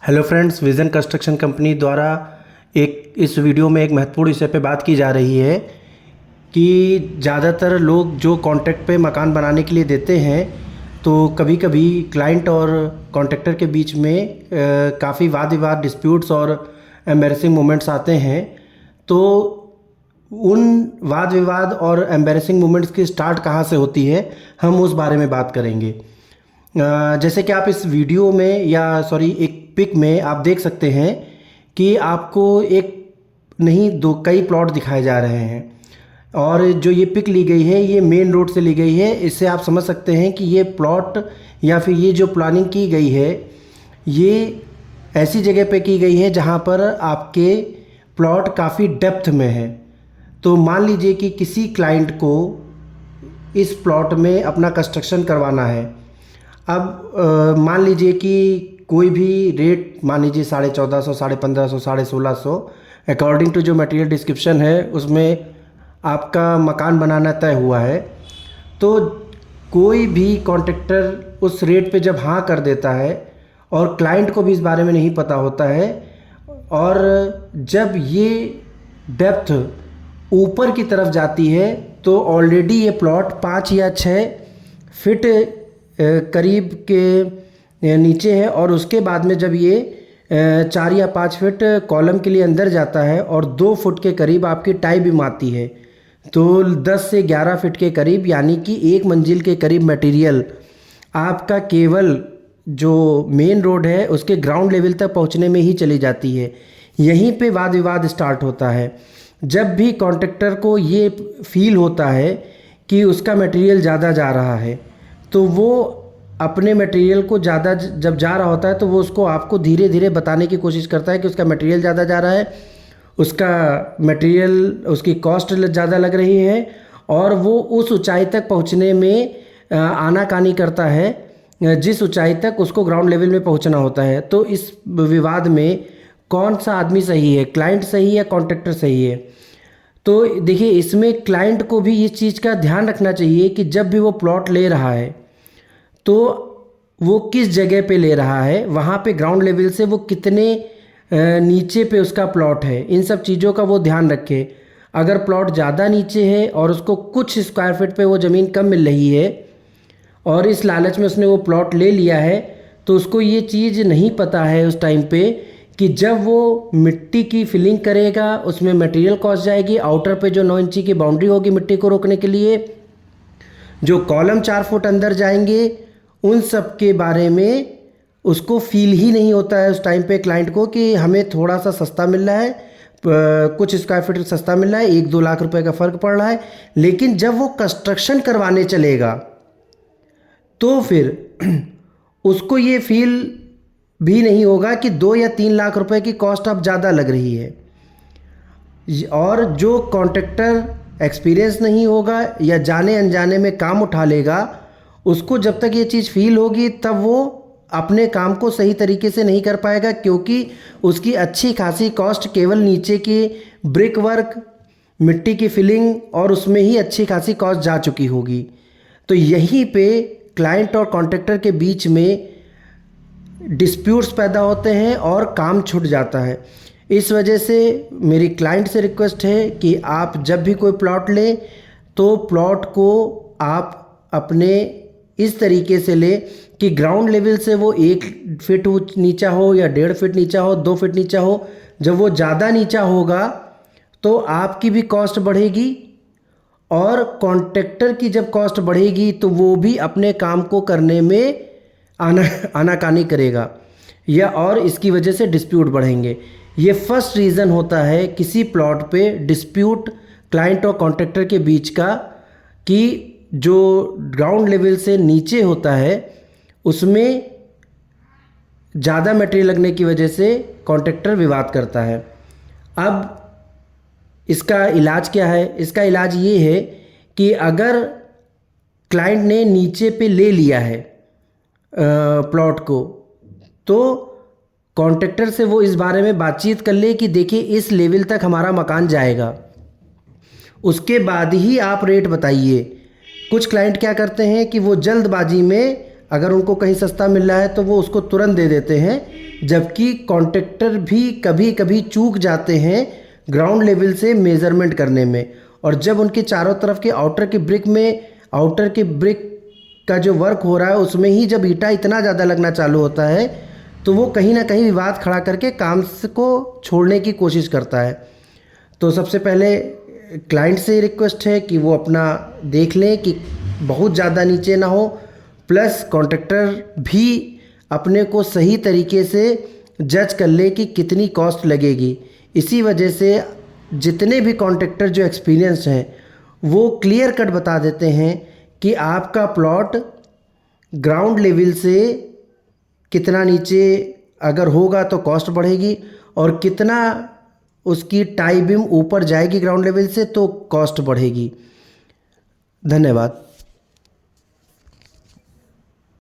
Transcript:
Hello friends, vision construction company द्वारा इस video में एक महत्वपूर्ण विषय पे बात की जा रही है कि ज़्यादातर लोग जो कॉन्ट्रैक्ट पे मकान बनाने के लिए देते हैं तो कभी कभी क्लाइंट और कॉन्ट्रैक्टर के बीच में काफ़ी वाद विवाद, डिस्प्यूट्स और एम्बैरेसिंग मोमेंट्स आते हैं। तो उन वाद विवाद और एम्बैरेसिंग मोमेंट्स की स्टार्ट कहाँ से होती है, हम उस बारे में बात करेंगे। जैसे कि आप इस वीडियो में एक पिक में आप देख सकते हैं कि आपको एक नहीं दो कई प्लॉट दिखाए जा रहे हैं और जो ये पिक ली गई है ये मेन रोड से ली गई है। इससे आप समझ सकते हैं कि ये प्लॉट या फिर ये जो प्लानिंग की गई है ये ऐसी जगह पे की गई है जहाँ पर आपके प्लॉट काफ़ी डेप्थ में है। तो मान लीजिए कि किसी क्लाइंट को इस प्लॉट में अपना कंस्ट्रक्शन करवाना है। अब मान लीजिए कि कोई भी रेट मान लीजिए 1450, 1550, 1650 अकॉर्डिंग टू जो मटेरियल डिस्क्रिप्शन है उसमें आपका मकान बनाना तय हुआ है। तो कोई भी कॉन्ट्रैक्टर उस रेट पे जब हाँ कर देता है और क्लाइंट को भी इस बारे में नहीं पता होता है और जब ये डेप्थ ऊपर की तरफ जाती है तो ऑलरेडी ये प्लॉट 5 या 6 फीट करीब के नीचे है और उसके बाद में जब ये 4 या 5 फीट कॉलम के लिए अंदर जाता है और 2 फुट के करीब आपकी टाई बीम आती है तो 10 से 11 फीट के करीब यानी कि 1 मंजिल के करीब मटेरियल आपका केवल जो मेन रोड है उसके ग्राउंड लेवल तक पहुंचने में ही चली जाती है। यहीं पे वाद विवाद स्टार्ट होता है। जब भी कॉन्ट्रैक्टर को ये फील होता है कि उसका मटेरियल ज़्यादा जा रहा है तो वो अपने मटेरियल को ज़्यादा जब जा रहा होता है तो वो उसको आपको धीरे धीरे बताने की कोशिश करता है कि उसका मटेरियल ज़्यादा जा रहा है, उसका मटेरियल उसकी कॉस्ट ज़्यादा लग रही है और वो उस ऊंचाई तक पहुंचने में आनाकानी करता है जिस ऊंचाई तक उसको ग्राउंड लेवल में पहुंचना होता है। तो इस विवाद में कौन सा आदमी सही है, क्लाइंट सही है या कॉन्ट्रैक्टर सही है? तो देखिए इसमें क्लाइंट को भी इस चीज़ का ध्यान रखना चाहिए कि जब भी वो प्लॉट ले रहा है तो वो किस जगह पे ले रहा है, वहाँ पे ग्राउंड लेवल से वो कितने नीचे पे उसका प्लॉट है, इन सब चीज़ों का वो ध्यान रखे। अगर प्लॉट ज़्यादा नीचे है और उसको कुछ स्क्वायर फीट पे वो ज़मीन कम मिल रही है और इस लालच में उसने वो प्लॉट ले लिया है तो उसको ये चीज़ नहीं पता है उस टाइम पे कि जब वो मिट्टी की फिलिंग करेगा उसमें मटेरियल कॉस्ट जाएगी, आउटर पे जो 9 इंची की बाउंड्री होगी मिट्टी को रोकने के लिए, जो कॉलम 4 फुट अंदर जाएंगे, उन सब के बारे में उसको फील ही नहीं होता है उस टाइम पे क्लाइंट को कि हमें थोड़ा सा सस्ता मिल रहा है, कुछ स्क्वायर फीट सस्ता मिल रहा है, 1-2 लाख रुपए का फ़र्क पड़ रहा है। लेकिन जब वो कंस्ट्रक्शन करवाने चलेगा तो फिर उसको ये फील भी नहीं होगा कि 2 या 3 लाख रुपए की कॉस्ट अब ज़्यादा लग रही है। और जो कॉन्ट्रैक्टर एक्सपीरियंस नहीं होगा या जाने अनजाने में काम उठा लेगा उसको जब तक ये चीज़ फील होगी तब वो अपने काम को सही तरीके से नहीं कर पाएगा क्योंकि उसकी अच्छी खासी कॉस्ट केवल नीचे की ब्रिक वर्क, मिट्टी की फिलिंग और उसमें ही अच्छी खासी कॉस्ट जा चुकी होगी। तो यहीं पे क्लाइंट और कॉन्ट्रैक्टर के बीच में डिस्प्यूट्स पैदा होते हैं और काम छूट जाता है। इस वजह से मेरी क्लाइंट से रिक्वेस्ट है कि आप जब भी कोई प्लॉट लें तो प्लॉट को आप अपने इस तरीके से ले कि ग्राउंड लेवल से वो 1 फीट नीचा हो या 1.5 फीट नीचा हो, 2 फीट नीचा हो। जब वो ज़्यादा नीचा होगा तो आपकी भी कॉस्ट बढ़ेगी और कॉन्ट्रैक्टर की जब कॉस्ट बढ़ेगी तो वो भी अपने काम को करने में आनाकानी करेगा या और इसकी वजह से डिस्प्यूट बढ़ेंगे। ये फर्स्ट रीज़न होता है किसी प्लॉट पे डिस्प्यूट क्लाइंट और कॉन्ट्रैक्टर के बीच का कि जो ग्राउंड लेवल से नीचे होता है उसमें ज़्यादा मटेरियल लगने की वजह से कॉन्ट्रैक्टर विवाद करता है। अब इसका इलाज क्या है? इसका इलाज ये है कि अगर क्लाइंट ने नीचे पे ले लिया है प्लॉट को तो कॉन्ट्रैक्टर से वो इस बारे में बातचीत कर ले कि देखिए इस लेवल तक हमारा मकान जाएगा, उसके बाद ही आप रेट बताइए। कुछ क्लाइंट क्या करते हैं कि वो जल्दबाजी में अगर उनको कहीं सस्ता मिल रहा है तो वो उसको तुरंत दे देते हैं जबकि कॉन्ट्रैक्टर भी कभी कभी चूक जाते हैं ग्राउंड लेवल से मेज़रमेंट करने में। और जब उनके चारों तरफ के आउटर के ब्रिक का जो वर्क हो रहा है उसमें ही जब ईटा इतना ज़्यादा लगना चालू होता है तो वो कहीं ना कहीं विवाद खड़ा करके काम को छोड़ने की कोशिश करता है। तो सबसे पहले क्लाइंट से रिक्वेस्ट है कि वो अपना देख लें कि बहुत ज़्यादा नीचे ना हो, प्लस कॉन्ट्रैक्टर भी अपने को सही तरीके से जज कर ले कि कितनी कॉस्ट लगेगी। इसी वजह से जितने भी कॉन्ट्रैक्टर जो एक्सपीरियंस हैं वो क्लियर कट बता देते हैं कि आपका प्लॉट ग्राउंड लेवल से कितना नीचे अगर होगा तो कॉस्ट बढ़ेगी, और कितना उसकी टाई बीम ऊपर जाएगी ग्राउंड लेवल से तो कॉस्ट बढ़ेगी। धन्यवाद।